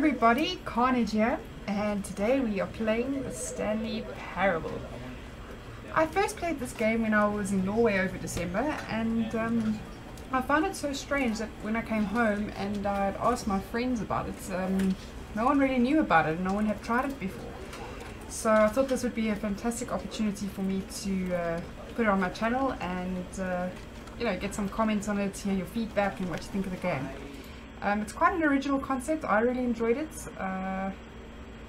everybody, CarniGe here, and today we are playing the Stanley Parable. I first played this game when I was in Norway over December, and I found it so strange that when I came home and I'd asked my friends about it, no one really knew about it and no one had tried it before. So I thought this would be a fantastic opportunity for me to put it on my channel and get some comments on it, hear your feedback and what you think of the game. It's quite an original concept. I really enjoyed it.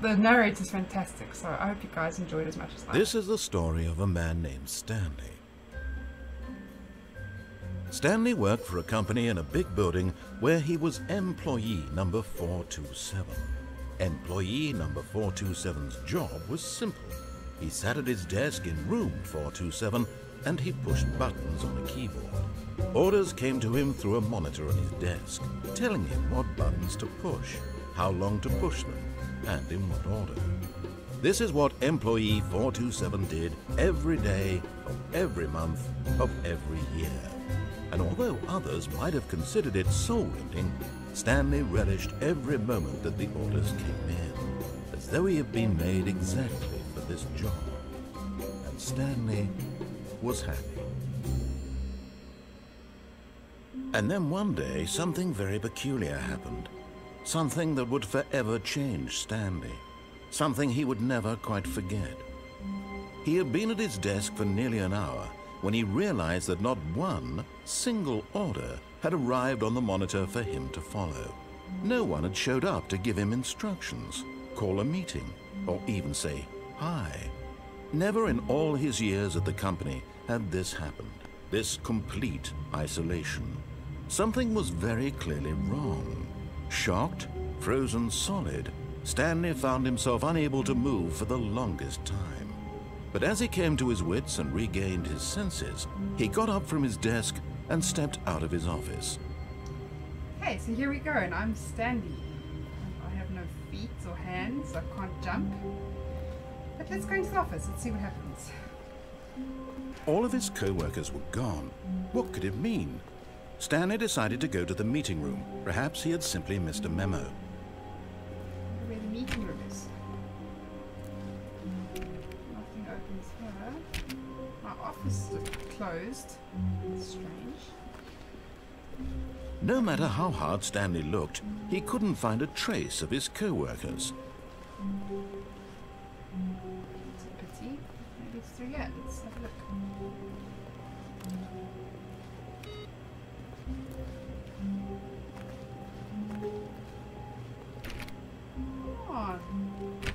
The narrator's fantastic, so I hope you guys enjoyed it as much as I did. This is the story of a man named Stanley. Stanley worked for a company in a big building where he was employee number 427. Employee number 427's job was simple. He sat at his desk in room 427 and he pushed buttons on a keyboard. Orders came to him through a monitor on his desk, telling him what buttons to push, how long to push them, and in what order. This is what employee 427 did every day of every month of every year. And although others might have considered it soul-rending, Stanley relished every moment that the orders came in, as though he had been made exactly for this job. And Stanley was happy. And then one day, something very peculiar happened. Something that would forever change Stanley. Something he would never quite forget. He had been at his desk for nearly an hour when he realized that not one single order had arrived on the monitor for him to follow. No one had showed up to give him instructions, call a meeting, or even say hi. Never in all his years at the company had this happened, this complete isolation. Something was very clearly wrong. Shocked, frozen solid, Stanley found himself unable to move for the longest time. But as he came to his wits and regained his senses, he got up from his desk and stepped out of his office. Okay, so here we go, and I'm Stanley. I have no feet or hands, I can't jump. But let's go into the office and see what happens. All of his co-workers were gone. What could it mean? Stanley decided to go to the meeting room. Perhaps he had simply missed a memo. Where the meeting room is. Nothing opens here. My office is closed. That's strange. No matter how hard Stanley looked, he couldn't find a trace of his co-workers. It's a pity. Maybe it's through here. Let's have a look.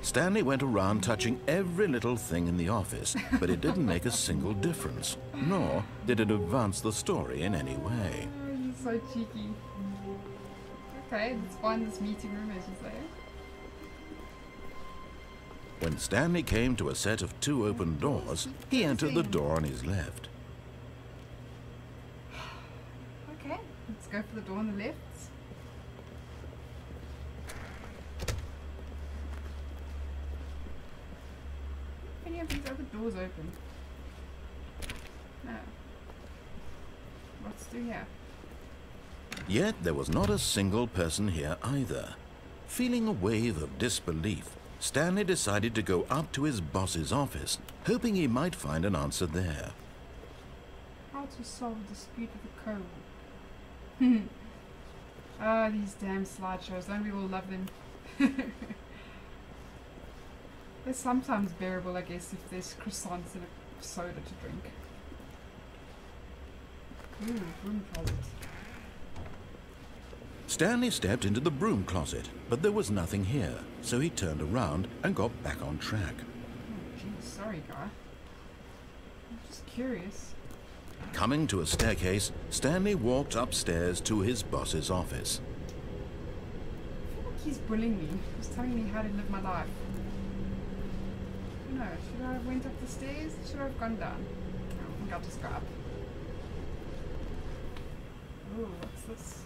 Stanley went around touching every little thing in the office, but it didn't make a single difference, nor did it advance the story in any way. Oh, he's so cheeky. Okay, let's find this meeting room, as you say. When Stanley came to a set of 2 open doors, he entered the door on his left. Okay, let's go for the door on the left. Any of these other doors open? No. What's through here? Yet there was not a single person here either. Feeling a wave of disbelief, Stanley decided to go up to his boss's office, hoping he might find an answer there. How to solve a dispute with a code. Oh, these damn slideshows, don't we all love them? They're sometimes bearable, I guess, if there's croissants and a soda to drink. Ooh, broom closet. Stanley stepped into the broom closet, but there was nothing here, so he turned around and got back on track. Oh, geez, sorry, guy. I'm just curious. Coming to a staircase, Stanley walked upstairs to his boss's office. I feel like he's bullying me. He's telling me how to live my life. No, should I have went up the stairs? Should I have gone down? I think I'll just go up. Oh, what's this?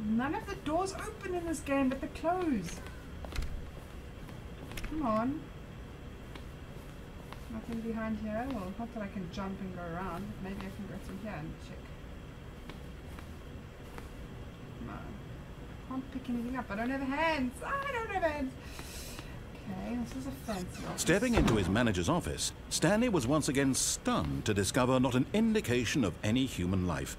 None of the doors open in this game, but they're closed. Come on. Nothing behind here. Well, not that I can jump and go around. Maybe I can go through here and check. No. can't pick anything up. I don't have hands. I don't have hands. Okay, this is a fancy office. Stepping into his manager's office, Stanley was once again stunned to discover not an indication of any human life.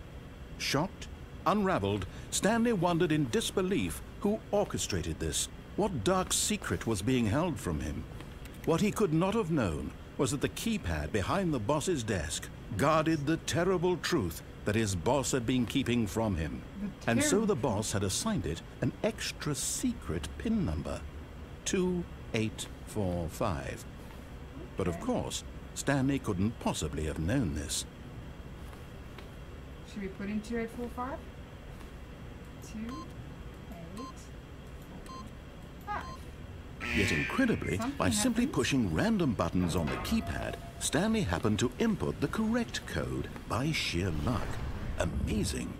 Shocked, unraveled, Stanley wondered in disbelief who orchestrated this. What dark secret was being held from him? What he could not have known was that the keypad behind the boss's desk guarded the terrible truth that his boss had been keeping from him. And so the boss had assigned it an extra secret PIN number, 2845. But of course, Stanley couldn't possibly have known this. Should we put in 2845? 2845. Yet incredibly, by simply pushing random buttons on the keypad, Stanley happened to input the correct code by sheer luck. Amazing.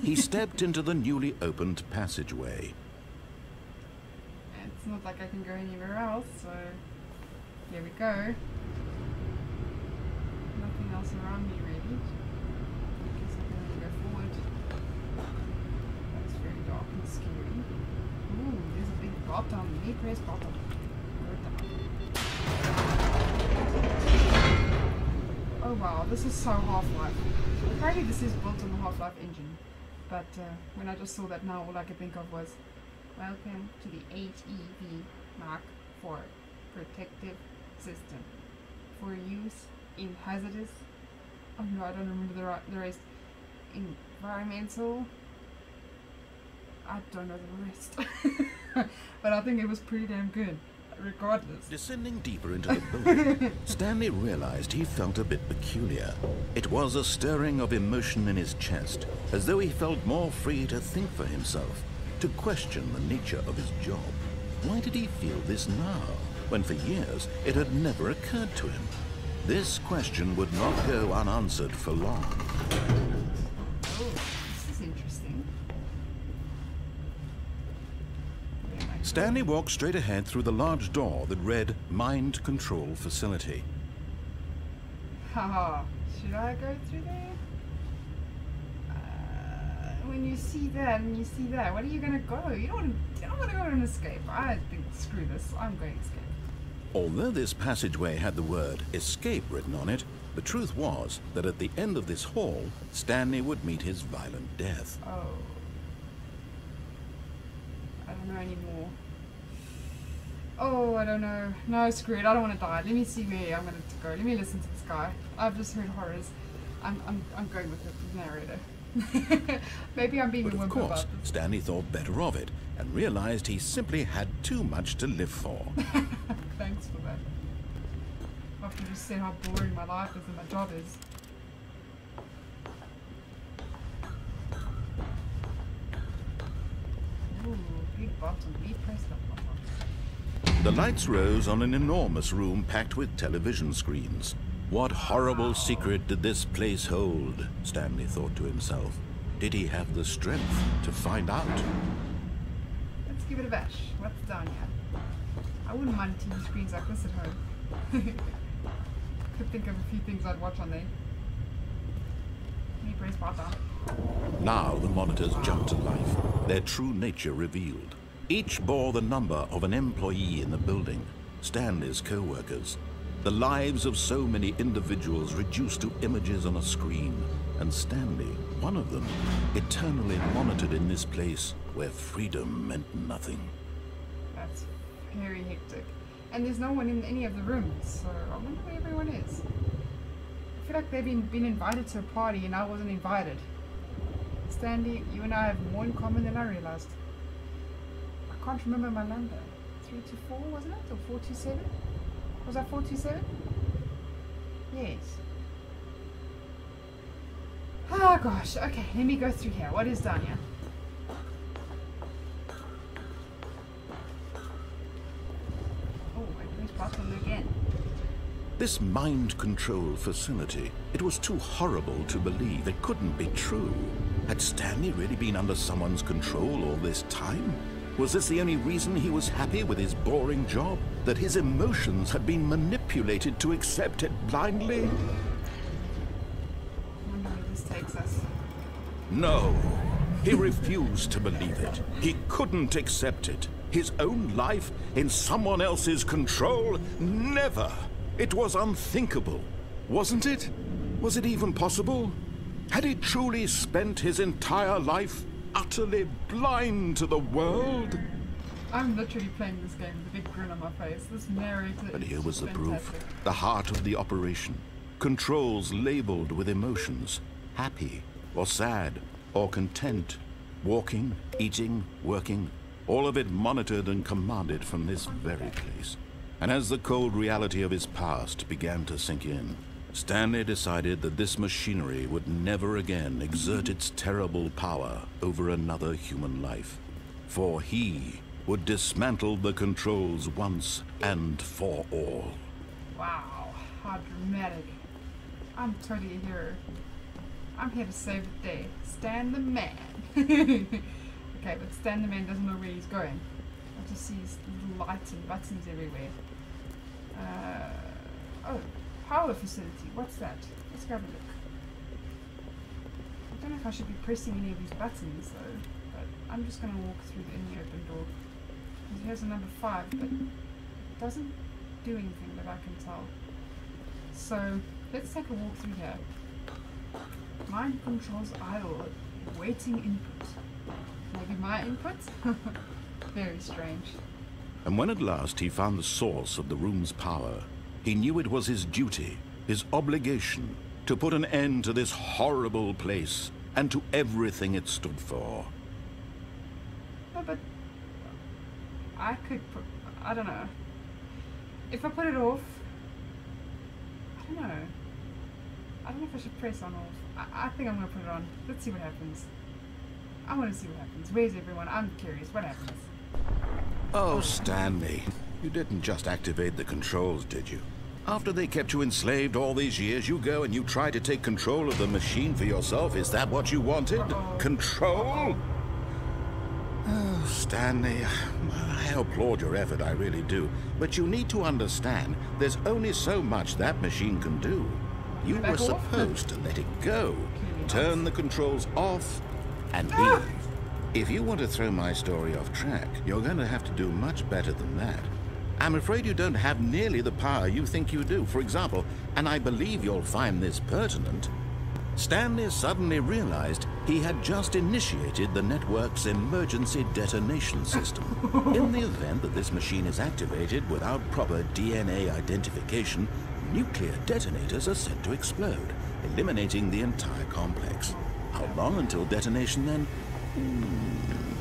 He stepped into the newly opened passageway. It's not like I can go anywhere else, so here we go. Nothing else around me really. I guess I can only go forward. That's very dark and scary. Ooh, there's a big bottom. Let me press bottom. Oh wow, this is so Half-Life. Apparently this is built on the Half-Life engine. But when I just saw that now, all I could think of was, welcome to the HEV Mark IV protective system for use in hazardous, oh no, I don't remember the rest, environmental, I don't know the rest, but I think it was pretty damn good, regardless. Descending deeper into the building, Stanley realized he felt a bit peculiar. It was a stirring of emotion in his chest, as though he felt more free to think for himself, to question the nature of his job. Why did he feel this now, when for years it had never occurred to him? This question would not go unanswered for long. Oh, this is interesting. Stanley walked straight ahead through the large door that read Mind Control Facility. Haha, should I go through there? When you see that and you see that, where are you gonna go? You don't want to go and escape. I think screw this. I'm going to escape. Although this passageway had the word escape written on it, the truth was that at the end of this hall, Stanley would meet his violent death. Oh. I don't know anymore. Oh, I don't know. No, screw it. I don't want to die. Let me see where I'm going to go. Let me listen to this guy. I've just heard horrors. I'm going with the narrator. Maybe I'm being a But of whimper course, about this. Stanley thought better of it and realized he simply had too much to live for. Thanks for that. After you just said how boring my life is and my job is. Ooh, big bottom. We pressed the bottom. The lights rose on an enormous room packed with television screens. What horrible secret did this place hold? Stanley thought to himself. Did he have the strength to find out? Let's give it a bash. What's down here? I wouldn't mind TV screens like this at home. Could think of a few things I'd watch on there. Let me press button. Now the monitors jumped to life, their true nature revealed. Each bore the number of an employee in the building, Stanley's co-workers. The lives of so many individuals reduced to images on a screen, and Stanley, one of them, eternally monitored in this place where freedom meant nothing. That's very hectic. And there's no one in any of the rooms, so I wonder where everyone is. I feel like they've been invited to a party and I wasn't invited. Stanley, you and I have more in common than I realized. I can't remember my number. 324, wasn't it? Or 427? Was that 427? Yes. Oh gosh, okay, let me go through here. What is down here? Oh, I pressed button again. This mind control facility, it was too horrible to believe. It couldn't be true. Had Stanley really been under someone's control all this time? Was this the only reason he was happy with his boring job? That his emotions had been manipulated to accept it blindly? I wonder where this takes us. No. He refused to believe it. He couldn't accept it. His own life in someone else's control? Never! It was unthinkable. Wasn't it? Was it even possible? Had he truly spent his entire life utterly blind to the world? I'm literally playing this game with a big grin on my face. This narrator But is here was just the proof. fantastic. The heart of the operation. Controls labeled with emotions. Happy, or sad, or content. Walking, eating, working. All of it monitored and commanded from this very place. And as the cold reality of his past began to sink in, Stanley decided that this machinery would never again exert its terrible power over another human life. For he would dismantle the controls once and for all. Wow, how dramatic. I'm totally a hero. I'm here to save the day. Stan the man. Okay, but Stan the man doesn't know where he's going. I just see his little lights and buttons everywhere. Oh, power facility. What's that? Let's go have a look. I don't know if I should be pressing any of these buttons though, but I'm just going to walk through any open door. Here's a number 5, but it doesn't do anything that I can tell. So let's take a walk through here. Mind controls idle, waiting input. Maybe my input? Very strange. And when at last he found the source of the room's power, he knew it was his duty, his obligation, to put an end to this horrible place and to everything it stood for. No, but I could put, I don't know. If I put it off, I don't know. I don't know if I should press on off. I think I'm going to put it on. Let's see what happens. I want to see what happens. Where's everyone? I'm curious. What happens? Oh, Stanley, you didn't just activate the controls, did you? After they kept you enslaved all these years, you go and you try to take control of the machine for yourself. Is that what you wanted? Control? Oh, Stanley, I applaud your effort, I really do. But you need to understand, there's only so much that machine can do. You were supposed to let it go. Turn the controls off and leave. If you want to throw my story off track, you're going to have to do much better than that. I'm afraid you don't have nearly the power you think you do. For example, and I believe you'll find this pertinent, Stanley suddenly realized he had just initiated the network's emergency detonation system. In the event that this machine is activated without proper DNA identification, nuclear detonators are set to explode, eliminating the entire complex. How long until detonation then?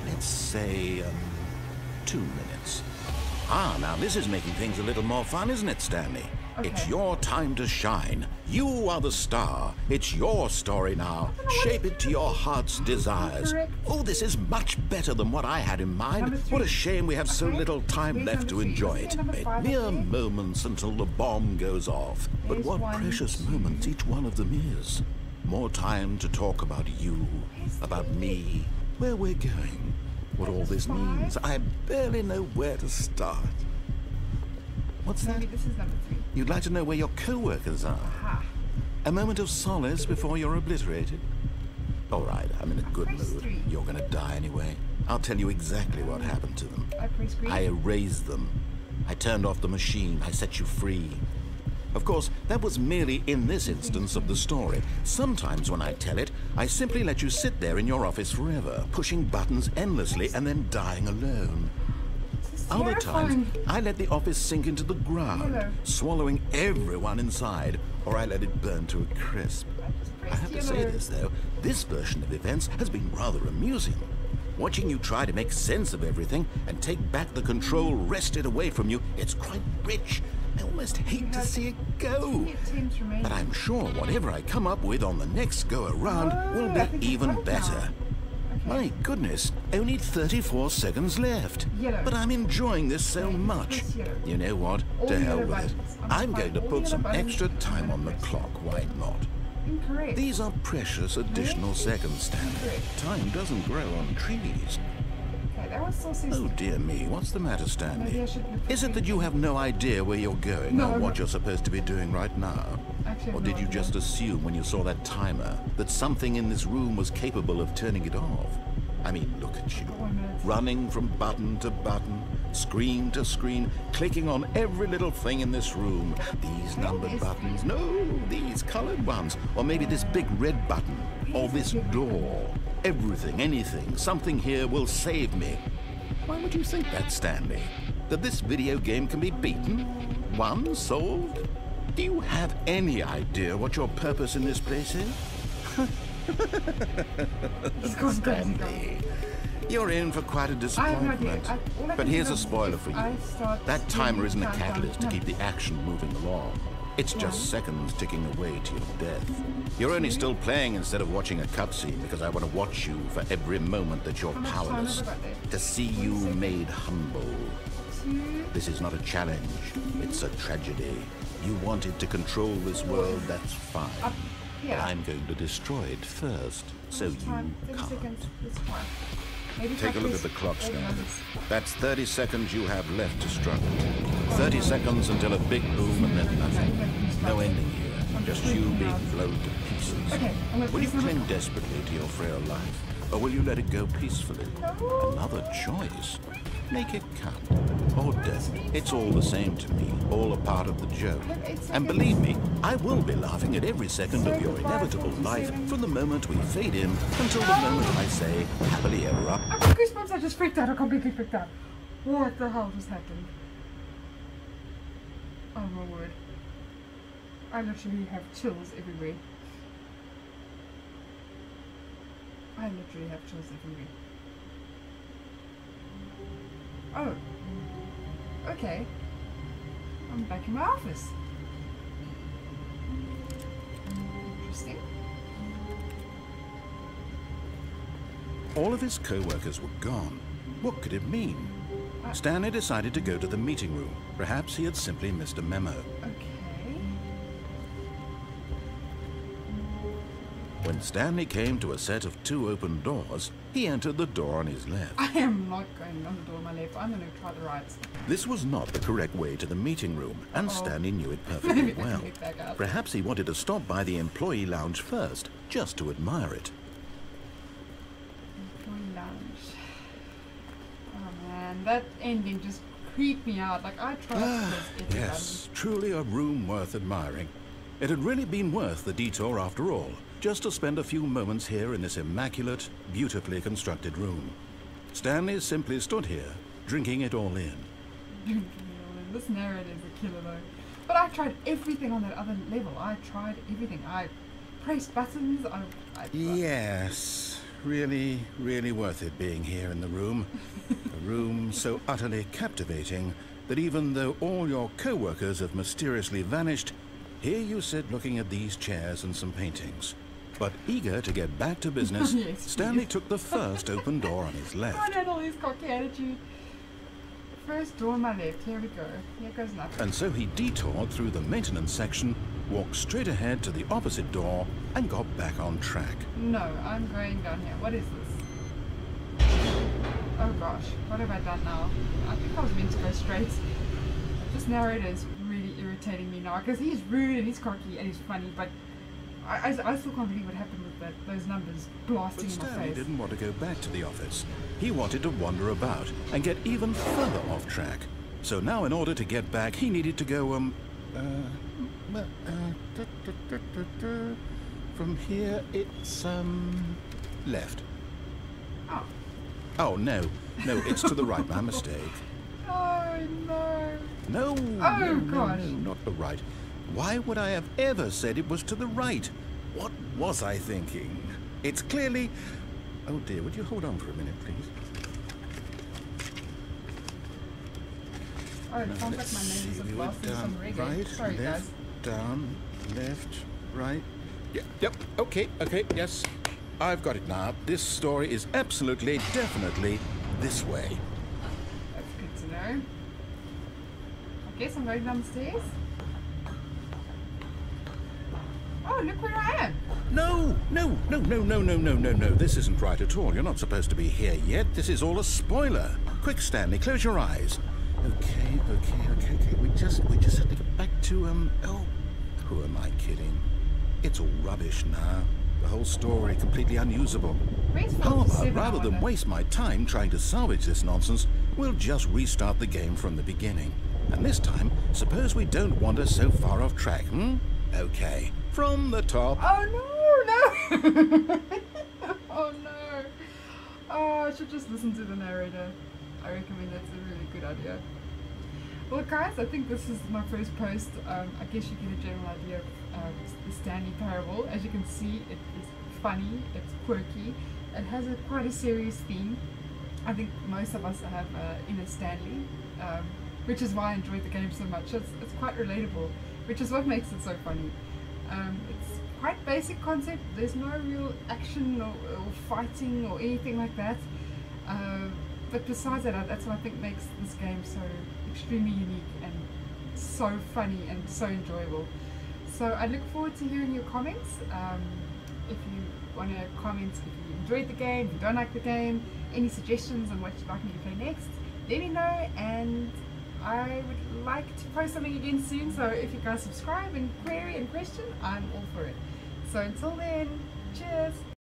Let's say 2 minutes. Ah, now this is making things a little more fun, isn't it, Stanley? Okay. It's your time to shine. You are the star. It's your story now. Shape it to your heart's desires. Correct. Oh, this is much better than what I had in mind. Number 3. What a shame we have so Okay. little time Here's left to number 3. enjoy Isn't it. there number 5 Mere up there? moments until the bomb goes off. But Here's what 1, precious 2. moments each one of them is. More time to talk about you, about me, where we're going, what all this means. I barely know where to start. What's that? Maybe this is number 3. You'd like to know where your co-workers are? Aha. A moment of solace before you're obliterated? All right, I'm in a good press mood. 3. You're gonna die anyway. I'll tell you exactly what happened to them. I press green. I erased them. I turned off the machine. I set you free. Of course, that was merely in this instance of the story. Sometimes when I tell it, I simply let you sit there in your office forever, pushing buttons endlessly and then dying alone. This is Other times, terrifying. I let the office sink into the ground, Yellow. swallowing everyone inside, or I let it burn to a crisp. I have to say Yellow. this, though, this version of events has been rather amusing. Watching you try to make sense of everything and take back the control wrested away from you, it's quite rich. I almost hate to see it go. But I'm sure whatever I come up with on the next go-around will I think be it's even right now. better. My goodness, only 34 seconds left. Yellow. But I'm enjoying this so Okay, much. press yellow. You know what? All To hell yellow with it. buttons. I'm going to all put yellow some buttons. extra time on the Press. clock, why not? Incorrect. These are precious additional seconds, Stanley. Correct. Time doesn't grow on trees. Okay, that was so Oh dear me, what's the matter, Maybe Stanley? I should Is it that you have no idea where you're going No, or I'm what not. you're supposed to be doing right now? Actually, I have Or no did you idea. just assume when you saw that timer that something in this room was capable of turning it off? I mean, look at you. 1 minute. Running from button to button, screen to screen, clicking on every little thing in this room. These numbered buttons. No, these colored ones. Or maybe this big red button. Or this door. Everything, anything, something here will save me. Why would you think that, Stanley? That this video game can be beaten? Won? Solved? Do you have any idea what your purpose in this place is? Stanley, you're in for quite a disappointment. But here's a spoiler for you. That timer isn't a catalyst to keep the action moving along. It's just seconds ticking away to your death. You're only still playing instead of watching a cutscene because I want to watch you for every moment that you're powerless. To see you made humble. This is not a challenge. It's a tragedy. You wanted to control this world, that's fine. But I'm going to destroy it first, so you can't. Take a look at the clock, Stanley. That's 30 seconds you have left to struggle. 30 seconds until a big boom and then nothing. No ending here, just you being blown to pieces. Will you cling desperately to your frail life, or will you let it go peacefully? Another choice. Make it count. Or death. It's all the same to me, all a part of the joke. And believe me, I will be laughing at every second of your inevitable life from the moment we fade in until the moment I say, happily ever up. I've got goosebumps, I just freaked out, I completely freaked out. What the hell just happened? Oh my word. I literally have chills everywhere. I literally have chills everywhere. Oh. Okay. I'm back in my office. Interesting. All of his co-workers were gone. What could it mean? Stanley decided to go to the meeting room. Perhaps he had simply missed a memo. Okay. When Stanley came to a set of 2 open doors, he entered the door on his left. I am not going on the door on my left. I'm going to try the right. This was not the correct way to the meeting room, and Stanley knew it perfectly well. Perhaps he wanted to stop by the employee lounge first, just to admire it. Employee lounge. Oh man, that ending just creeped me out. Like I tried to close every Yes, truly a room worth admiring. It had really been worth the detour after all, just to spend a few moments here in this immaculate, beautifully constructed room. Stanley simply stood here, drinking it all in. This narrative is a killer though. But I tried everything on that other level. I tried everything. I pressed buttons. Yes, really, really worth it being here in the room. A room so utterly captivating that even though all your co-workers have mysteriously vanished, here you sit looking at these chairs and some paintings. But eager to get back to business, Yes, Stanley took the first open door on his left. I had all this cocky attitude. First door on my left. Here we go. Here goes nothing. And so he detoured through the maintenance section, walked straight ahead to the opposite door, and got back on track. No, I'm going down here. What is this? Oh gosh, what have I done now? I think I was meant to go straight. This narrator is really irritating me now because he's rude and he's cocky and he's funny, but I still can't believe what happened with those numbers blasting But in my Stanley face. didn't want to go back to the office. He wanted to wander about and get even further off track. So now in order to get back, he needed to go, from here it's, left. Oh. Oh, no, it's to the right, my mistake. Oh no. No, Oh, no, gosh. no, not the right. Why would I have ever said it was to the right? What was I thinking? It's clearly... Oh dear, would you hold on for a minute, please? Oh, it sounds like my Let's nose see, is we were blasting some down, reggae. right, Sorry left, guys. down, left, right. Yep, okay, yes. I've got it now. This story is absolutely, definitely this way. That's good to know. I guess I'm going down the stairs. Oh, look where I am. No. This isn't right at all. You're not supposed to be here yet. This is all a spoiler. Quick, Stanley, close your eyes. Okay. We just have to get back to, oh, who am I kidding? It's all rubbish now. The whole story completely unusable. Where's How 4 to about, 7, I rather than wonder? waste my time trying to salvage this nonsense, we'll just restart the game from the beginning. And this time, suppose we don't wander so far off track, hmm? Okay, from the top. Oh no, no! Oh no! Oh, I should just listen to the narrator. I recommend that's a really good idea. Well guys, I think this is my first post. I guess you get a general idea of the Stanley Parable. As you can see, it is funny, it's quirky, it has quite a serious theme. I think most of us have inner Stanley, which is why I enjoyed the game so much. It's quite relatable, which is what makes it so funny. It's quite basic concept, there's no real action or fighting or anything like that. But besides that, that's what I think makes this game so extremely unique and so funny and so enjoyable. So I look forward to hearing your comments. If you want to comment if you enjoyed the game, if you don't like the game, any suggestions on what you'd like me to play next, let me know, and I would like to post something again soon. So if you guys subscribe and query and question, I'm all for it. So until then, cheers!